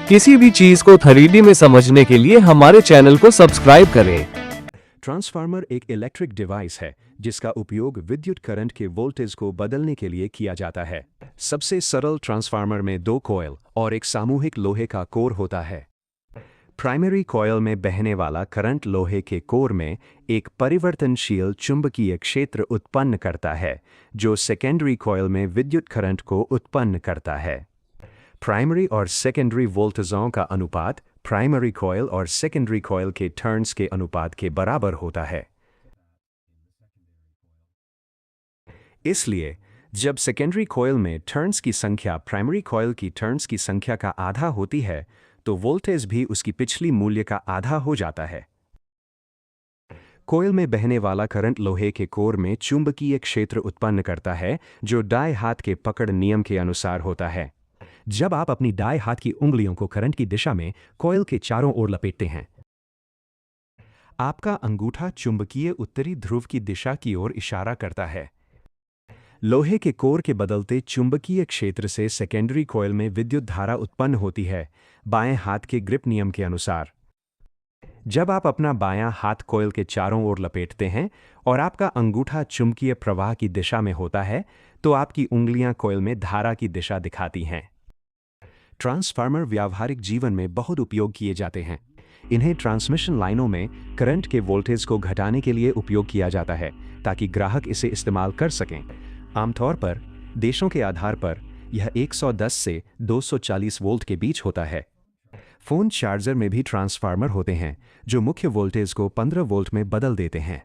किसी भी चीज को 3D में समझने के लिए हमारे चैनल को सब्सक्राइब करें। ट्रांसफार्मर एक इलेक्ट्रिक डिवाइस है जिसका उपयोग विद्युत करंट के वोल्टेज को बदलने के लिए किया जाता है। सबसे सरल ट्रांसफार्मर में 2 कॉइल और एक सामूहिक लोहे का कोर होता है। प्राइमरी कॉइल में बहने वाला करंट लोहे के कोर में एक परिवर्तनशील चुंबकीय क्षेत्र उत्पन्न करता है, जो सेकेंडरी कॉइल में विद्युत करंट को उत्पन्न करता है। प्राइमरी और सेकेंडरी वोल्टेजों का अनुपात प्राइमरी कॉइल और सेकेंडरी कॉइल के टर्न्स के अनुपात के बराबर होता है। इसलिए जब सेकेंडरी कॉइल में टर्न्स की संख्या प्राइमरी कॉइल की टर्न्स की संख्या का आधा होती है, तो वोल्टेज भी उसकी पिछली मूल्य का आधा हो जाता है। कॉइल में बहने वाला करंट लोहे के कोर में चुंबकीय क्षेत्र उत्पन्न करता है, जो दाएं हाथ के पकड़ नियम के अनुसार होता है। जब आप अपनी दाएं हाथ की उंगलियों को करंट की दिशा में कॉइल के चारों ओर लपेटते हैं, आपका अंगूठा चुंबकीय उत्तरी ध्रुव की दिशा की ओर इशारा करता है। लोहे के कोर के बदलते चुंबकीय क्षेत्र से सेकेंडरी कॉइल में विद्युत धारा उत्पन्न होती है, बाएं हाथ के ग्रिप नियम के अनुसार। जब आप अपना बायां हाथ कॉइल के चारों ओर लपेटते हैं और आपका अंगूठा चुंबकीय प्रवाह की दिशा में होता है, तो आपकी उंगलियां कॉइल में धारा की दिशा दिखाती हैं। ट्रांसफार्मर व्यावहारिक जीवन में बहुत उपयोग किए जाते हैं। इन्हें ट्रांसमिशन लाइनों में करंट के वोल्टेज को घटाने के लिए उपयोग किया जाता है, ताकि ग्राहक इसे इस्तेमाल कर सकें। आमतौर पर देशों के आधार पर यह 110 से 240 वोल्ट के बीच होता है। फ़ोन चार्जर में भी ट्रांसफार्मर होते हैं, जो मुख्य वोल्टेज को 15 वोल्ट में बदल देते हैं।